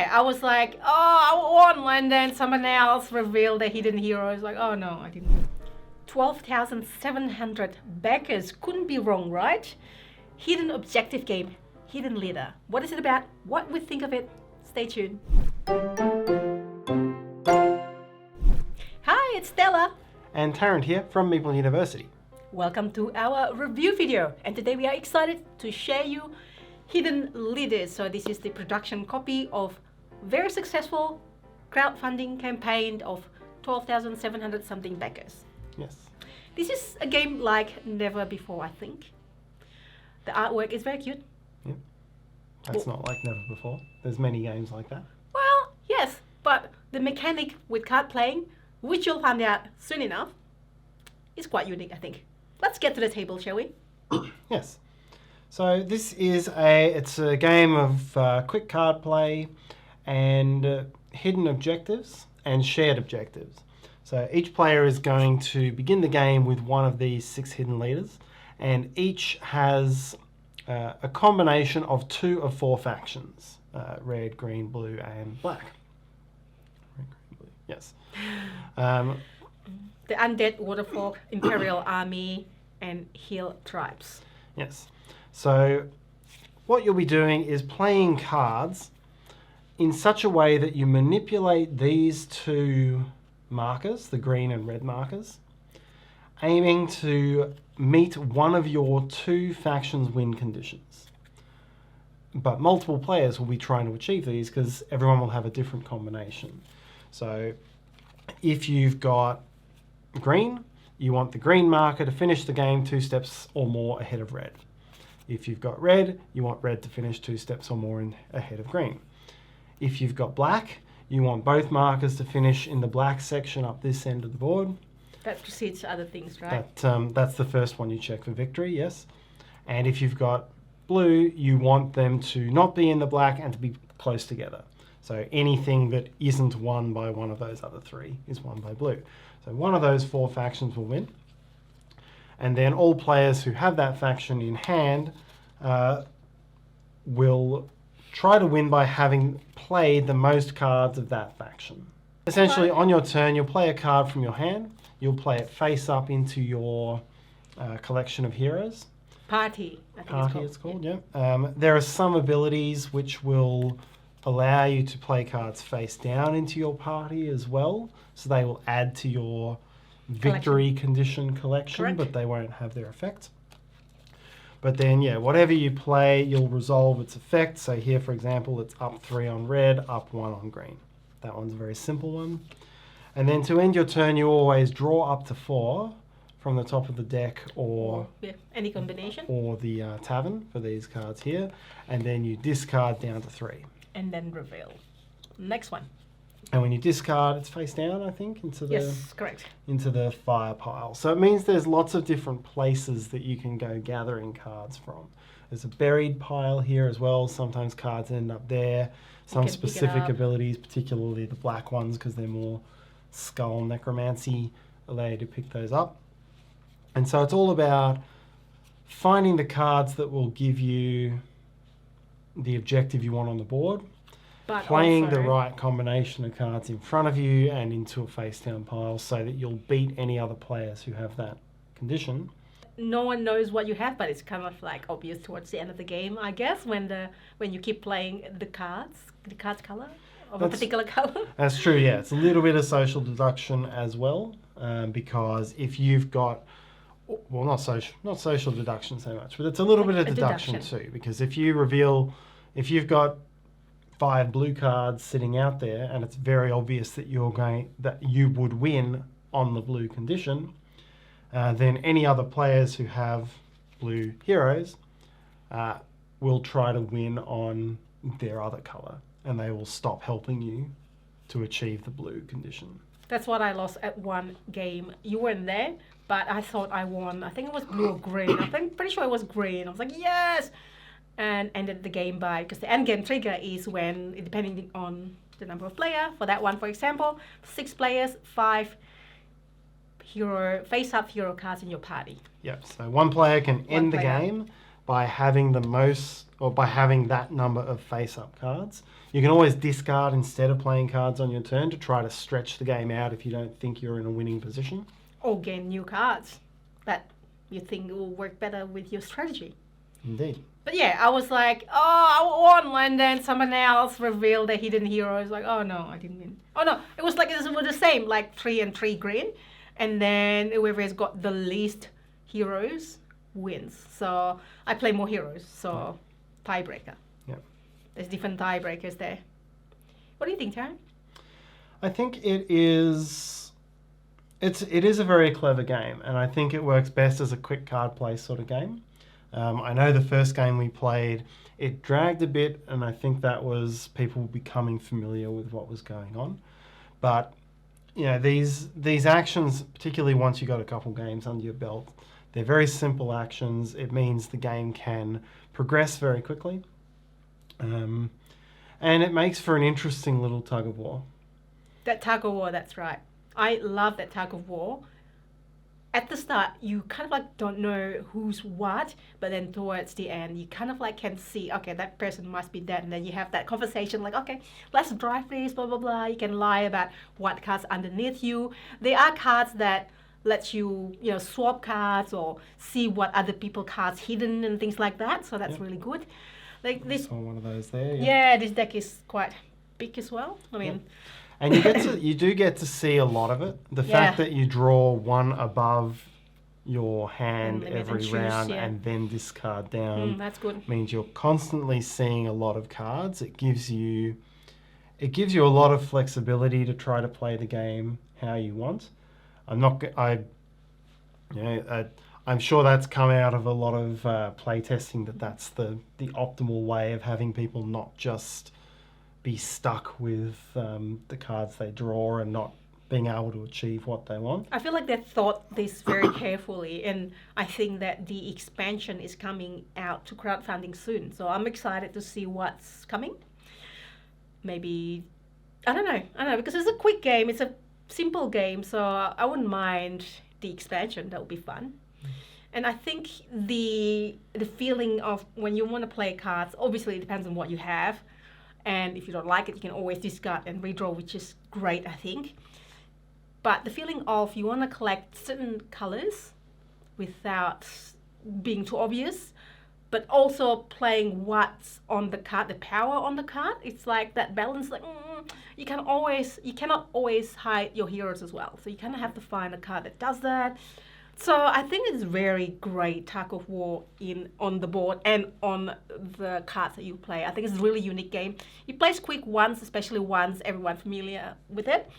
Yeah, I was like, oh, I won, and then someone else revealed a hidden hero. I was like, oh no, I didn't. 12,700 backers. Couldn't be wrong, right? Hidden objective game, hidden leader. What is it about? What we think of it? Stay tuned. Hi, it's Stella. And Tarrant here from Meeple University. Welcome to our review video. And today we are excited to share you Hidden Leaders. So this is the production copy of very successful crowdfunding campaign of 12,700 something backers. Yes. This is a game like never before, I think. The artwork is very cute. Yep. That's not like never before. There's many games like that. Well, yes, but the mechanic with card playing, which you'll find out soon enough, is quite unique, I think. Let's get to the table, shall we? Yes. So this is it's a game of quick card play and hidden objectives and shared objectives. So each player is going to begin the game with one of these 6 hidden leaders, and each has a combination of 2 of 4 factions, red, green, blue, and black. Red, green, blue. Yes. The Undead Waterfolk, Imperial Army, and Hill Tribes. Yes. So what you'll be doing is playing cards in such a way that you manipulate these 2 markers, the green and red markers, aiming to meet one of your 2 factions' win conditions. But multiple players will be trying to achieve these because everyone will have a different combination. So if you've got green, you want the green marker to finish the game 2 steps or more ahead of red. If you've got red, you want red to finish 2 steps or more ahead of green. If you've got black, you want both markers to finish in the black section up this end of the board. That precedes other things, right? That's the first one you check for victory, yes. And if you've got blue, you want them to not be in the black and to be close together. So anything that isn't won by one of those other 3 is won by blue. So one of those 4 factions will win. And then all players who have that faction in hand will try to win by having played the most cards of that faction. Essentially, on your turn, you'll play a card from your hand. You'll play it face up into your collection of heroes. Party, I think it's called, yeah. There are some abilities which will allow you to play cards face down into your party as well. So they will add to your victory condition collection, correct, but they won't have their effect. But then, yeah, whatever you play, you'll resolve its effect. So here, for example, it's up 3 on red, up 1 on green. That one's a very simple one. And then to end your turn, you always draw up to 4 from the top of the deck or any combination, or the tavern for these cards here. And then you discard down to 3. And then reveal. Next one. And when you discard, it's face down, I think, into the fire pile. So it means there's lots of different places that you can go gathering cards from. There's a buried pile here as well. Sometimes cards end up there. Some specific abilities, particularly the black ones, because they're more skull necromancy, allow you to pick those up. And so it's all about finding the cards that will give you the objective you want on the board, but playing also the right combination of cards in front of you and into a face-down pile so that you'll beat any other players who have that condition. No one knows what you have, but it's kind of like obvious towards the end of the game, I guess, when you keep playing the cards color of a particular color. That's true, yeah. It's a little bit of social deduction as well, because if you've got, well, not social deduction so much, but it's a little bit of deduction too, because if you've got 5 blue cards sitting out there and it's very obvious that you would win on the blue condition, then any other players who have blue heroes will try to win on their other colour, and they will stop helping you to achieve the blue condition. That's what I lost at one game. You weren't there, but I thought I won. I think it was blue or green. Pretty sure it was green. I was like, yes! And ended the game because the end game trigger is when, depending on the number of players, for that one, for example, 6 players, 5 face-up hero cards in your party. Yep, so one player can end the game by having by having that number of face-up cards. You can always discard instead of playing cards on your turn to try to stretch the game out if you don't think you're in a winning position. Or gain new cards that you think will work better with your strategy. Indeed. But yeah, I was like, oh, I won, and then someone else revealed the hidden hero. I was like, oh no, I didn't win. Oh no, it was like, it was the same, like 3 and 3 green. And then whoever has got the least heroes wins. So I play more heroes, so tiebreaker. Yeah. There's different tiebreakers there. What do you think, Tarrant? I think it is a very clever game, and I think it works best as a quick card play sort of game. I know the first game we played, it dragged a bit, and I think that was people becoming familiar with what was going on. But you know, these actions, particularly once you got a couple games under your belt, they're very simple actions. It means the game can progress very quickly, and it makes for an interesting little tug of war. That tug of war, that's right. I love that tug of war. At the start, you kind of like don't know who's what, but then towards the end, you kind of like can see, okay, that person must be dead, and then you have that conversation like, okay, let's drive this, blah, blah, blah. You can lie about what cards underneath you. There are cards that lets you, swap cards or see what other people's cards hidden and things like that, so that's really good. Like this. I saw one of those there. Yeah, this deck is quite big as well. I mean. And you do get to see a lot of it. The fact that you draw one above your hand every round and then discard down that's good. Means you're constantly seeing a lot of cards. It gives you a lot of flexibility to try to play the game how you want. I'm sure that's come out of a lot of play testing, that's the optimal way of having people not just be stuck with the cards they draw and not being able to achieve what they want. I feel like they thought this very carefully, and I think that the expansion is coming out to crowdfunding soon. So I'm excited to see what's coming. Maybe, I don't know, because it's a quick game, it's a simple game, so I wouldn't mind the expansion. That would be fun. And I think the feeling of when you want to play cards, obviously it depends on what you have. And if you don't like it, you can always discard and redraw, which is great, I think. But the feeling of you want to collect certain colors without being too obvious, but also playing what's on the card, the power on the card. It's like that balance, like you cannot always hide your heroes as well. So you kind of have to find a card that does that. So I think it's very great tug of war on the board and on the cards that you play. I think it's a really unique game. It plays quick once, especially once everyone's familiar with it.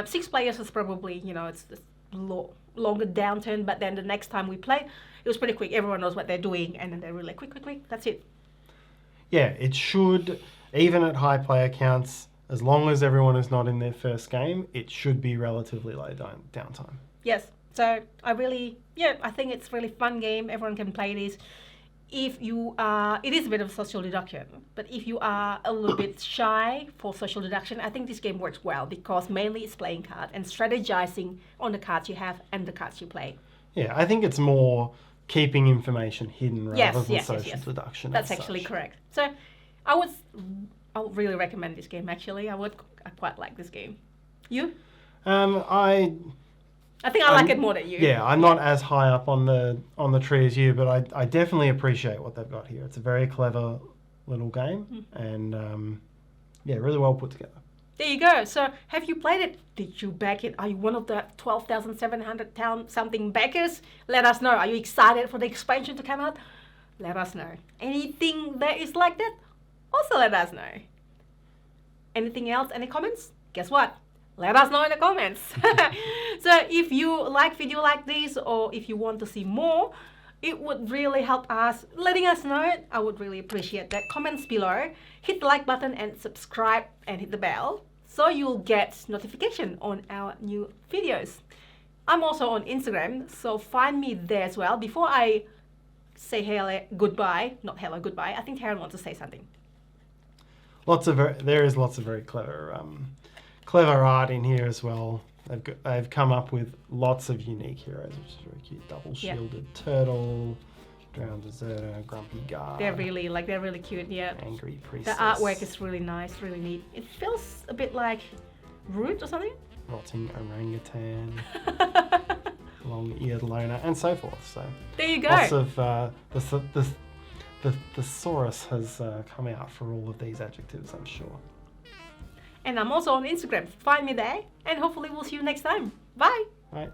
6 players is probably, it's longer downturn, but then the next time we play, it was pretty quick. Everyone knows what they're doing, and then they're really quick. That's it. Yeah, it should, even at high player counts, as long as everyone is not in their first game, it should be relatively low downtime. Yes. So I think it's a really fun game. Everyone can play this. It is a bit of social deduction, but if you are a little bit shy for social deduction, I think this game works well because mainly it's playing cards and strategizing on the cards you have and the cards you play. Yeah, I think it's more keeping information hidden rather than social deduction. That's actually correct. So I would really recommend this game, actually. I quite like this game. You? I think I like it more than you. Yeah, I'm not as high up on the tree as you, but I definitely appreciate what they've got here. It's a very clever little game, and really well put together. There you go. So, have you played it? Did you back it? Are you one of the 12,700 something backers? Let us know. Are you excited for the expansion to come out? Let us know. Anything that is like that? Also let us know. Anything else? Any comments? Guess what? Let us know in the comments. So if you like video like this, or if you want to see more, it would really help us letting us know. I would really appreciate that. Comments below, hit the like button and subscribe and hit the bell so you'll get notification on our new videos. I'm also on Instagram, so find me there as well. Before I say goodbye, I think Tarrant wants to say something. There is lots of very clever art in here as well. They've come up with lots of unique heroes, which is very cute. Double shielded turtle, Drowned deserter, grumpy guard. They're really cute. Yeah. Angry The priestess. artwork is really nice, really neat. It feels a bit like Root or something. Rotting orangutan. Long-eared loner, and so forth. So There you go. lots of the thesaurus has come out for all of these adjectives, I'm sure. And I'm also on Instagram. Find me there, and hopefully we'll see you next time. Bye. Right.